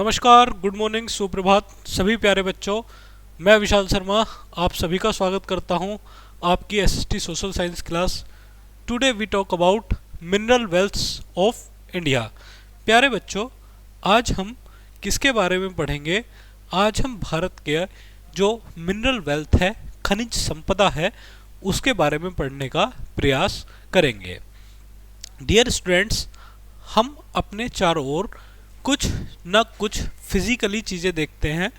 नमस्कार, good morning, सुप्रभात सभी प्यारे बच्चों। मैं विशाल शर्मा आप सभी का स्वागत करता हूं आपकी SST social science class. Today we talk about mineral wealths of India. प्यारे बच्चों, आज हम किसके बारे में पढ़ेंगे? आज हम भारत के जो मिनरल वेल्थ है, खनिज संपदा है, उसके बारे में पढ़ने का प्रयास करेंगे। डियर स्टूडेंट्स, हम अपने चारों ओर कुछ न कुछ फिजिकली चीज़ें देखते हैं।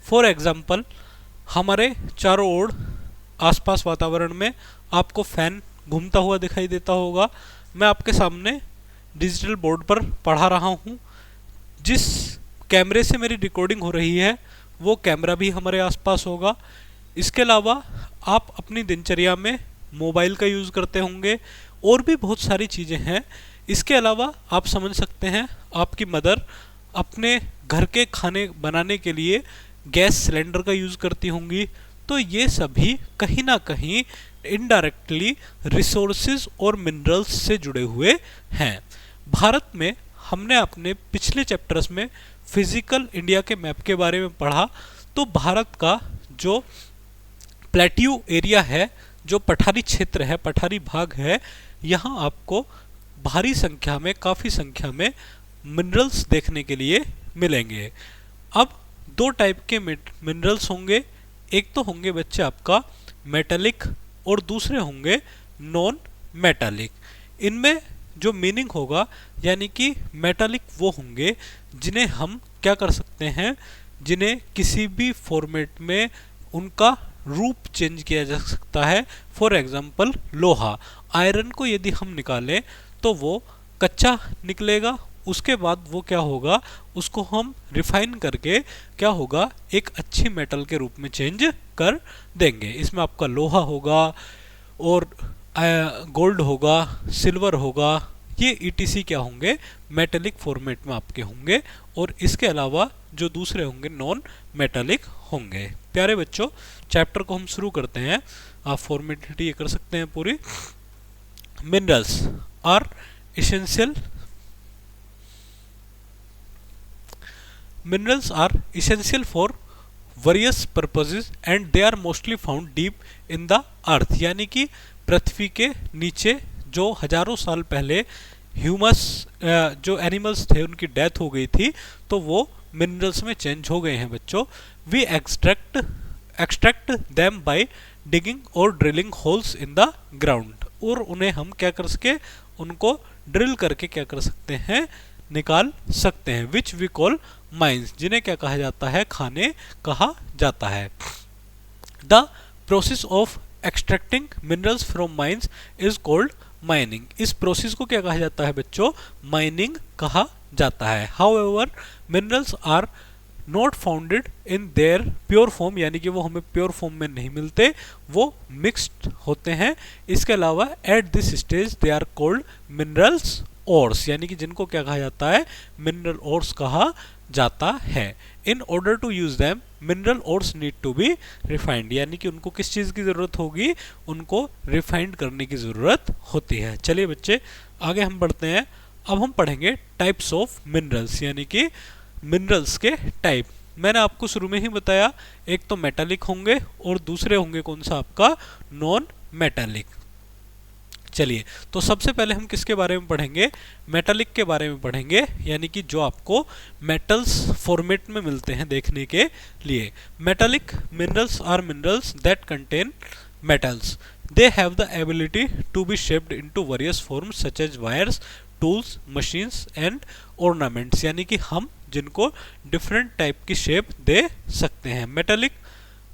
फॉर एग्जांपल, हमारे चारों ओर आसपास वातावरण में आपको फैन घूमता हुआ दिखाई देता होगा। मैं आपके सामने डिजिटल बोर्ड पर पढ़ा रहा हूँ। जिस कैमरे से मेरी रिकॉर्डिंग हो रही है वो कैमरा भी हमारे आसपास होगा। इसके अलावा आप अपनी दिनचर्या में मोबाइल का यूज़ करते होंगे और भी बहुत सारी चीज़ें हैं। इसके अलावा आप समझ सकते हैं आपकी मदर अपने घर के खाने बनाने के लिए गैस सिलेंडर का यूज़ करती होंगी। तो ये सभी कहीं ना कहीं इनडायरेक्टली रिसोर्सेज और मिनरल्स से जुड़े हुए हैं। भारत में हमने अपने पिछले चैप्टर्स में फिजिकल इंडिया के मैप के बारे में पढ़ा। तो भारत का जो प्लेट्यू एरिया है, जो पठारी क्षेत्र है, पठारी भाग है, यहाँ आपको भारी संख्या में, काफ़ी संख्या में मिनरल्स देखने के लिए मिलेंगे। अब दो टाइप के मिनरल्स होंगे। एक तो होंगे बच्चे आपका मेटालिक और दूसरे होंगे नॉन मेटालिक। इनमें जो मीनिंग होगा, यानी कि मेटालिक वो होंगे जिन्हें हम क्या कर सकते हैं, जिन्हें किसी भी फॉर्मेट में उनका रूप चेंज किया जा सकता है। फॉर एग्जांपल, लोहा, आयरन को यदि हम निकालें तो वो कच्चा निकलेगा। उसके बाद वो क्या होगा, उसको हम रिफाइन करके क्या होगा, एक अच्छी मेटल के रूप में चेंज कर देंगे। इसमें आपका लोहा होगा और गोल्ड होगा, सिल्वर होगा, ये ईटीसी क्या होंगे, मेटेलिक फॉर्मेट में आपके होंगे। और इसके अलावा जो दूसरे होंगे नॉन मेटालिक होंगे। प्यारे बच्चों, चैप्टर को हम शुरू करते हैं। आप फॉर्मेलिटी ये कर सकते हैं पूरी। Minerals are essential. Minerals are essential for various purposes and they are mostly found deep in the earth। यानी कि पृथ्वी के नीचे, जो हजारों साल पहले ह्यूमस जो एनिमल्स थे उनकी डेथ हो गई थी, तो वो मिनरल्स में चेंज हो गए हैं बच्चों। We extract them by digging और drilling holes in the ground. और उन्हें हम क्या कर सके, उनको ड्रिल करके क्या कर सकते हैं, निकाल सकते हैं। विच वी कॉल माइंस, जिन्हें क्या कहा जाता है, खाने कहा जाता है। The process of extracting minerals from mines is called mining. इस प्रोसेस को क्या कहा जाता है बच्चों, माइनिंग कहा जाता है। However minerals are not founded in their pure form, यानी कि वो हमें प्योर फॉर्म में नहीं मिलते, वो मिक्स्ड होते हैं। इसके अलावा at this stage they are called minerals ores, यानी कि जिनको क्या कहा जाता है, मिनरल ओर्स कहा जाता है। In order to use them mineral ores need to be refined, यानी कि उनको किस चीज़ की ज़रूरत होगी, उनको रिफाइंड करने की ज़रूरत होती है। चलिए बच्चे, आगे हम बढ़ते हैं। अब हम पढ़ेंगे टाइप्स ऑफ मिनरल्स, यानी कि मिनरल्स के टाइप। मैंने आपको शुरू में ही बताया, एक तो मेटालिक होंगे और दूसरे होंगे कौन सा, आपका नॉन मेटालिक। चलिए, तो सबसे पहले हम किसके बारे में पढ़ेंगे, मेटालिक के बारे में पढ़ेंगे, यानी कि जो आपको मेटल्स फॉर्मेट में मिलते हैं देखने के लिए। Metallic minerals are minerals that contain metals. They have the ability to be shaped into various forms such as wires, tools, machines and ornaments, यानी कि हम जिनको डिफरेंट टाइप की शेप दे सकते हैं। Metallic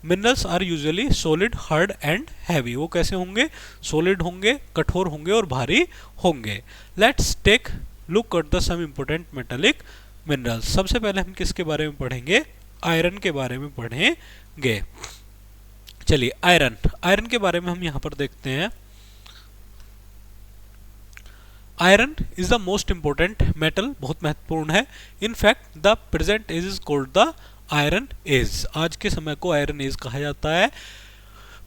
minerals are usually solid, hard and heavy. वो कैसे होंगे, सॉलिड होंगे, कठोर होंगे और भारी होंगे। Let's take look at the some important metallic minerals. सबसे पहले हम किसके बारे में पढ़ेंगे, आयरन के बारे में पढ़ेंगे। चलिए, आयरन के बारे में हम यहाँ पर देखते हैं। Iron is the most important metal, बहुत महत्वपूर्ण है। In fact the present age is called the iron age. आज के समय को आयरन एज कहा जाता है।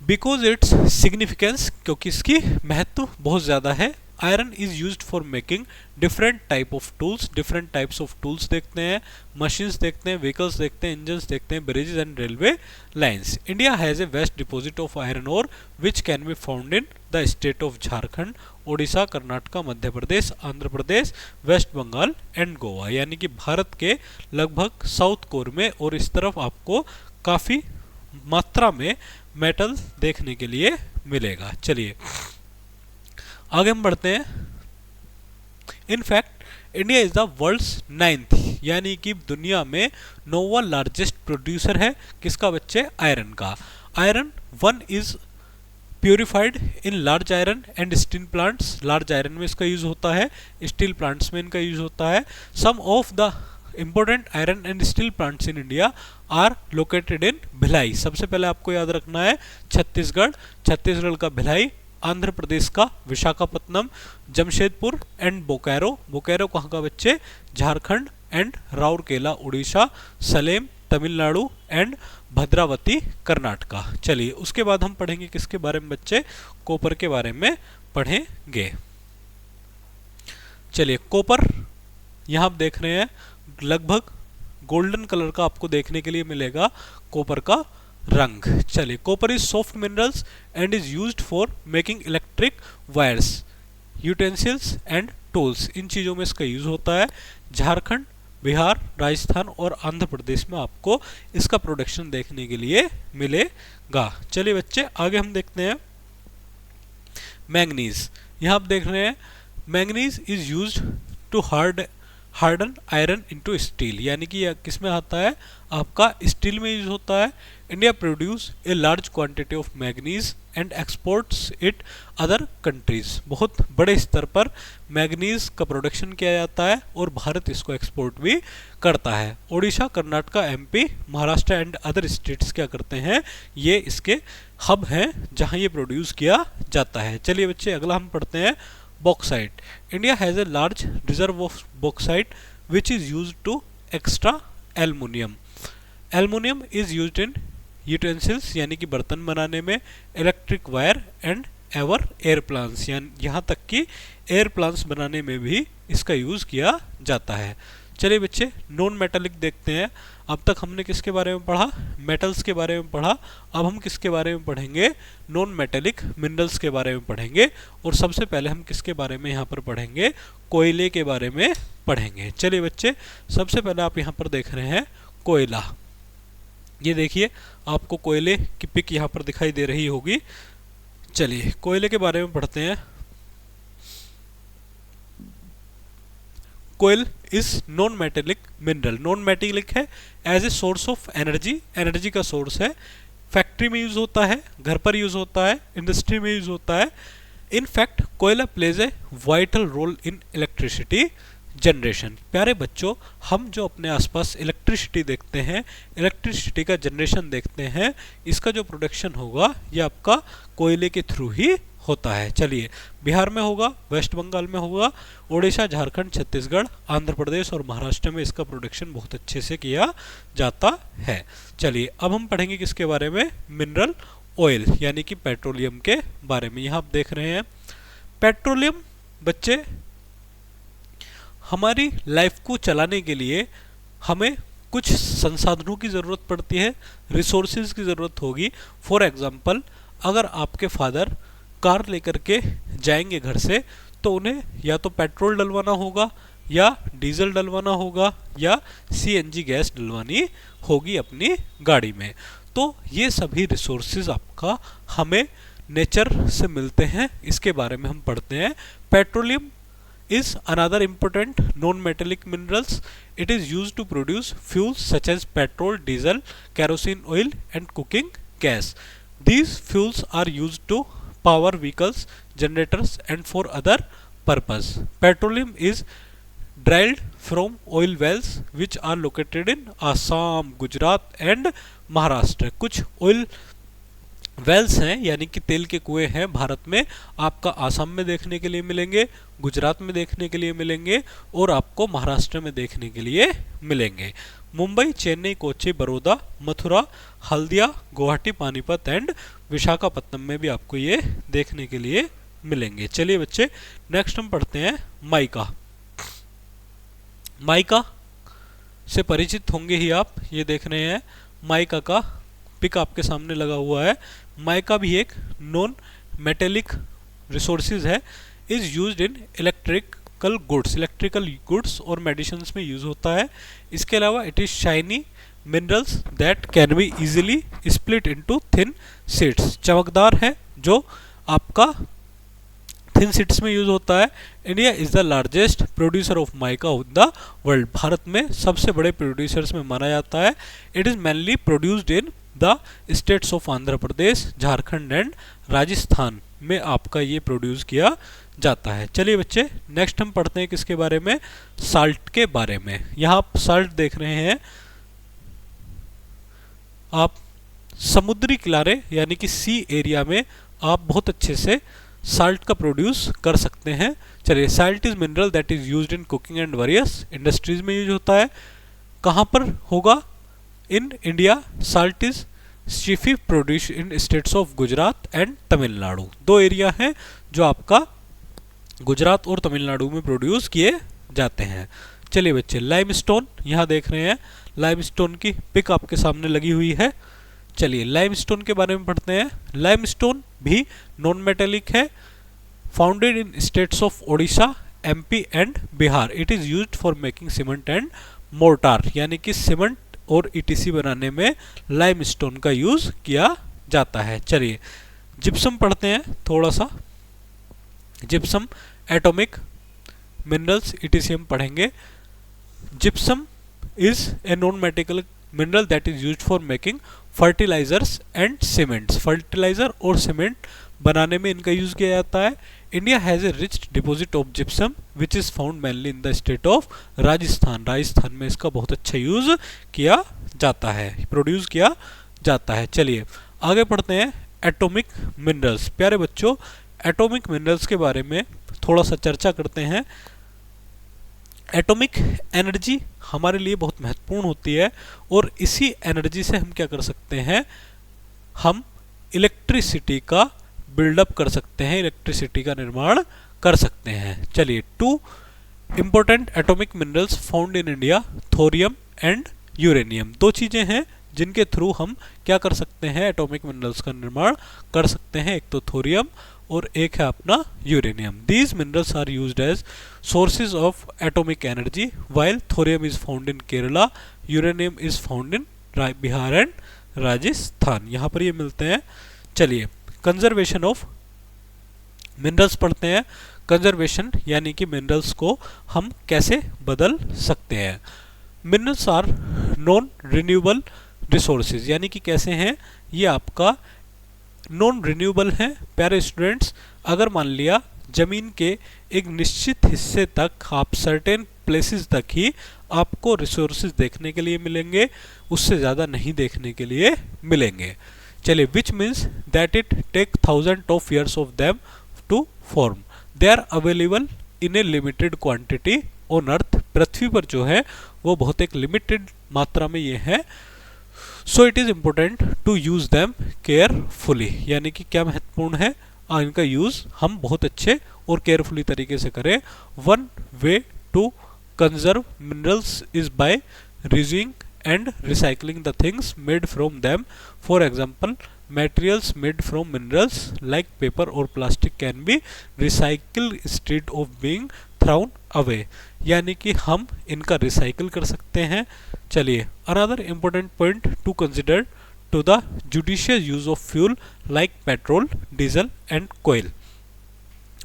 बिकॉज इट्स सिग्निफिकेंस, क्योंकि इसकी महत्व बहुत ज़्यादा है। Iron is used for making different type of tools, different types of tools देखते हैं, मशीन्स देखते हैं, व्हीकल्स देखते हैं, इंजन्स देखते हैं, bridges and railway lines. India has a vast deposit of iron ore which can be found in the state of Jharkhand, Odisha, Karnataka, Madhya Pradesh, Andhra Pradesh, West Bengal and Goa. यानी कि भारत के लगभग साउथ कोर में और इस तरफ आपको काफ़ी मात्रा में मेटल देखने के लिए मिलेगा। चलिए आगे हम बढ़ते हैं। In fact India is the world's 9th यानी कि दुनिया में 9वां लार्जेस्ट प्रोड्यूसर है किसका बच्चे, आयरन का। Iron one is purified in large iron and steel plants, large iron में इसका यूज होता है, स्टील प्लांट्स में इनका यूज होता है। Some of the important iron and steel plants in India are located in Bhilai. सबसे पहले आपको याद रखना है छत्तीसगढ़, छत्तीसगढ़ का भिलाई, आंध्र प्रदेश का विशाखापत्तनम, जमशेदपुर एंड बोकारो, बोकारो कहाँ का बच्चे, झारखंड एंड राउरकेला उड़ीसा, सलेम तमिलनाडु एंड भद्रावती कर्नाटका। चलिए उसके बाद हम पढ़ेंगे किसके बारे में बच्चे, कॉपर के बारे में पढ़ेंगे। चलिए कॉपर यहाँ आप देख रहे हैं लगभग गोल्डन कलर का आपको देखने के लिए मिलेगा कॉपर का रंग। चलिए copper is soft minerals and is used for making electric wires, utensils and tools, इन चीज़ों में इसका यूज होता है। झारखंड, बिहार, राजस्थान और आंध्र प्रदेश में आपको इसका प्रोडक्शन देखने के लिए मिलेगा। चलिए बच्चे आगे हम देखते हैं मैंगनीज। यहाँ आप देख रहे हैं manganese is used to harden iron into steel, यानी कि यह किस में आता है, आपका स्टील में यूज होता है। India produce a large quantity of manganese and exports it other countries, बहुत बड़े स्तर पर मैंगनीज का प्रोडक्शन किया जाता है और भारत इसको एक्सपोर्ट भी करता है। Odisha, Karnataka, MP, Maharashtra and other states क्या करते हैं, ये इसके हब हैं जहां ये प्रोड्यूस किया जाता है। चलिए बच्चे अगला हम पढ़ते हैं bauxite. India has a large reserve of bauxite which is used to extra aluminium. Aluminium is used in utensils यानी कि बर्तन बनाने में, electric wire and ever air plants, यानी यहाँ तक कि एयर प्लांट्स बनाने में भी इसका यूज़ किया जाता है। चलिए बच्चे नॉन मेटालिक देखते हैं। अब तक हमने किसके बारे में पढ़ा, मेटल्स के बारे में पढ़ा। अब हम किसके बारे में पढ़ेंगे, नॉन मेटालिक मिनरल्स के बारे में पढ़ेंगे। और सबसे पहले हम किसके बारे में यहाँ पर पढ़ेंगे, कोयले के बारे में पढ़ेंगे। चलिए बच्चे सबसे पहले आप यहाँ पर देख रहे हैं कोयला, ये देखिए आपको कोयले की पिक यहाँ पर दिखाई दे रही होगी। चलिए कोयले के बारे में पढ़ते हैं। Coal is non metallic mineral, non metallic है as a source of energy, energy का सोर्स है। फैक्ट्री में यूज होता है, घर पर यूज होता है, इंडस्ट्री में यूज होता है। इनफैक्ट कोयला plays a vital role in electricity generation. प्यारे बच्चों हम जो अपने आसपास इलेक्ट्रिसिटी देखते हैं, इलेक्ट्रिसिटी का जनरेशन देखते हैं, इसका जो प्रोडक्शन होगा ये आपका कोयले के थ्रू ही होता है। चलिए बिहार में होगा, वेस्ट बंगाल में होगा, ओडिशा, झारखंड, छत्तीसगढ़, आंध्र प्रदेश और महाराष्ट्र में इसका प्रोडक्शन बहुत अच्छे से किया जाता है। चलिए अब हम पढ़ेंगे किसके बारे में, मिनरल ऑयल यानी कि पेट्रोलियम के बारे में। यहाँ आप देख रहे हैं पेट्रोलियम बच्चे हमारी लाइफ को चलाने के लिए हमें कुछ संसाधनों की ज़रूरत पड़ती है, रिसोर्सेज की ज़रूरत होगी। फॉर एग्जांपल अगर आपके फादर कार लेकर के जाएंगे घर से तो उन्हें या तो पेट्रोल डलवाना होगा या डीजल डलवाना होगा या सीएनजी गैस डलवानी होगी अपनी गाड़ी में। तो ये सभी रिसोर्सेज आपका हमें नेचर से मिलते हैं, इसके बारे में हम पढ़ते हैं। Petroleum is another important non-metallic minerals. It is used to produce fuels such as petrol, diesel, kerosene oil and cooking gas. These fuels are used to power vehicles, generators and for other purpose. Petroleum is drilled from oil wells which are located in Assam, Gujarat and Maharashtra. कुछ oil Wales हैं यानी कि तेल के कुएं हैं भारत में, आपका आसाम में देखने के लिए मिलेंगे, गुजरात में देखने के लिए मिलेंगे और आपको महाराष्ट्र में देखने के लिए मिलेंगे। मुंबई, चेन्नई, कोच्चि, बड़ौदा, मथुरा, हल्दिया, गुवाहाटी, पानीपत एंड विशाखापत्तनम में भी आपको ये देखने के लिए मिलेंगे। चलिए बच्चे नेक्स्ट हम पढ़ते हैं माइका। माइका से परिचित होंगे ही आप, ये देख रहे हैं माइका का पिक आपके सामने लगा हुआ है। माइका भी एक नॉन मेटेलिक रिसोर्सेज है, is used in electrical goods और मेडिसिन्स में यूज होता है। इसके अलावा it is shiny minerals that can be easily split into thin sheets, चमकदार है जो आपका थिन शीट्स में यूज होता है। India is the largest producer of mica in the world, Bharat में सबसे बड़े प्रोड्यूसर्स में माना जाता है। It is mainly produced in the states of Andhra Pradesh, Jharkhand and Rajasthan में आपका ये प्रोड्यूस किया जाता है। चलिए बच्चे नेक्स्ट हम पढ़ते हैं किसके बारे में, साल्ट के बारे में। यहाँ आप साल्ट देख रहे हैं, आप समुद्री किनारे यानी कि सी एरिया में आप बहुत अच्छे से साल्ट का प्रोड्यूस कर सकते हैं। चलिए, salt is mineral that is used in cooking and various industries में यूज होता है। कहाँ पर होगा, in India salt is chiefly produce in states of Gujarat and Tamil Nadu. दो एरिया हैं जो आपका गुजरात और तमिलनाडु में प्रोड्यूस किए जाते हैं। चलिए बच्चे लाइमस्टोन यहाँ देख रहे हैं, लाइमस्टोन की पिक आपके सामने लगी हुई है। चलिए लाइमस्टोन के बारे में पढ़ते हैं। लाइमस्टोन भी नॉन मेटेलिक है, founded in states of Odisha, MP and Bihar. It is used for making cement and mortar, यानी कि सीमेंट और ईटीसी बनाने में लाइमस्टोन का यूज किया जाता है। चलिए जिप्सम पढ़ते हैं थोड़ा सा। जिप्सम एटॉमिक मिनरल्स ईटीसी हम पढ़ेंगे। Gypsum is a non metallic mineral that is used for making fertilisers and cements. Fertiliser और सीमेंट बनाने में इनका यूज किया जाता है। India has a rich deposit of gypsum which is found mainly in the state of Rajasthan. Rajasthan में इसका बहुत अच्छा यूज किया जाता है, प्रोड्यूस किया जाता है। चलिए आगे पढ़ते हैं एटॉमिक मिनरल्स। प्यारे बच्चों एटॉमिक मिनरल्स के बारे में थोड़ा सा चर्चा करते हैं। एटॉमिक एनर्जी हमारे लिए बहुत महत्वपूर्ण होती है और इसी एनर्जी से हम क्या कर सकते हैं, हम इलेक्ट्रिसिटी का बिल्डअप कर सकते हैं, इलेक्ट्रिसिटी का निर्माण कर सकते हैं। चलिए two important atomic minerals found in India, thorium and uranium. दो चीजें हैं जिनके थ्रू हम क्या कर सकते हैं, एटॉमिक मिनरल्स का निर्माण कर सकते हैं। एक तो थोरियम और एक है अपना uranium. These minerals are used as sources of atomic energy, while thorium is found in Kerala, uranium is found in Bihar and Rajasthan. यहाँ पर ये मिलते हैं। चलिए कंजर्वेशन ऑफ मिनरल्स पढ़ते हैं। कंजर्वेशन यानी कि मिनरल्स को हम कैसे बदल सकते हैं। Minerals are non renewable resources, यानी कि कैसे हैं, ये आपका नॉन रिन्यूएबल हैं। प्यारे स्टूडेंट्स अगर मान लिया जमीन के एक निश्चित हिस्से तक, आप सर्टेन प्लेसेस तक ही आपको रिसोर्सेज देखने के लिए मिलेंगे, उससे ज़्यादा नहीं देखने के लिए मिलेंगे। चलिए which means that it take 1000 of years of them to form. They are available in a limited quantity on earth. पृथ्वी पर जो है वो बहुत एक लिमिटेड मात्रा में ये है। So it is important to use them carefully, यानी कि क्या महत्वपूर्ण है, इनका यूज़ हम बहुत अच्छे और केयरफुली तरीके से करें। One way to conserve minerals is by reusing and recycling the things made from them. For example, materials made from minerals like paper or plastic can be recycled instead of being thrown away, यानी कि हम इनका recycle कर सकते हैं। चलिए another important point to consider to the judicious use of fuel like petrol, diesel and coal.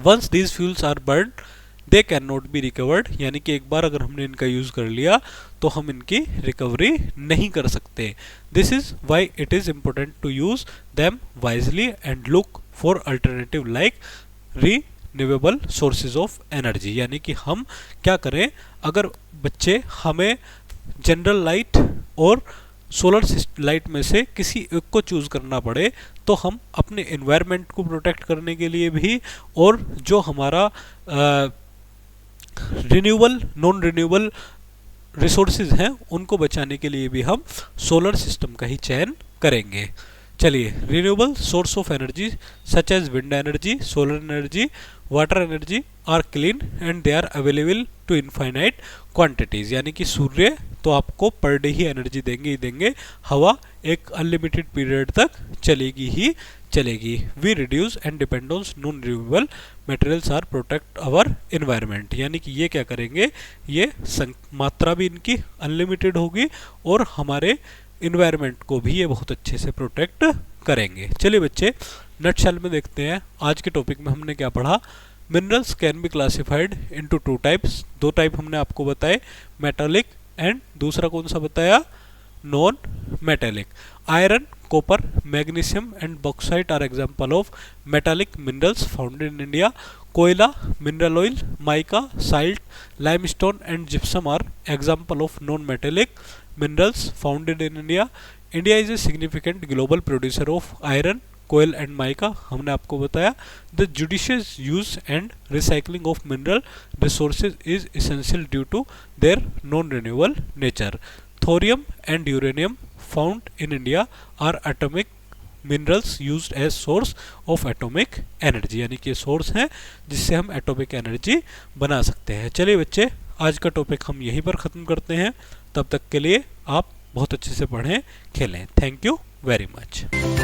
Once these fuels are burned they can not be recovered, यानी कि एक बार अगर हमने इनका यूज़ कर लिया तो हम इनकी रिकवरी नहीं कर सकते। This is why it is important to use them wisely and look for alternative like renewable sources of energy, यानी कि हम क्या करें, अगर बच्चे हमें जनरल लाइट और सोलर लाइट में से किसी एक को चूज़ करना पड़े तो हम अपने एनवायरनमेंट को प्रोटेक्ट करने के लिए भी और जो हमारा रिन्यूएबल नॉन रिन्यूएबल रिसोर्सेज हैं उनको बचाने के लिए भी हम सोलर सिस्टम का ही चयन करेंगे। चलिए, renewable source of energy such as wind energy, solar energy, water energy are clean and they are available to infinite quantities, यानी कि सूर्य तो आपको पर डे ही एनर्जी देंगे ही देंगे, हवा एक अनलिमिटेड पीरियड तक चलेगी ही चलेगी। We reduce and depend on non renewable materials are protect our environment, यानी कि ये क्या करेंगे, ये मात्रा भी इनकी अनलिमिटेड होगी और हमारे इन्वायरमेंट को भी ये बहुत अच्छे से प्रोटेक्ट करेंगे। चलिए बच्चे, नटशेल में देखते हैं आज के टॉपिक में हमने क्या पढ़ा। Minerals can be classified into two types, दो टाइप हमने आपको बताए, मेटालिक एंड दूसरा कौन सा बताया, non metallic. Iron, copper, magnesium and bauxite are example of metallic minerals found in India. कोयला, mineral oil, mica, salt, limestone and gypsum are example of non metallic minerals founded in India. India is a significant global producer of iron, coal and mica, हमने आपको बताया। The judicious use and recycling of mineral resources is essential due to their non-renewable nature. Thorium and uranium found in India are atomic minerals used as source of atomic energy, यानी कि source हैं जिससे हम atomic energy बना सकते हैं। चलिए बच्चे, आज का टॉपिक हम यहीं पर ख़त्म करते हैं। तब तक के लिए आप बहुत अच्छे से पढ़ें, खेलें। Thank you very much.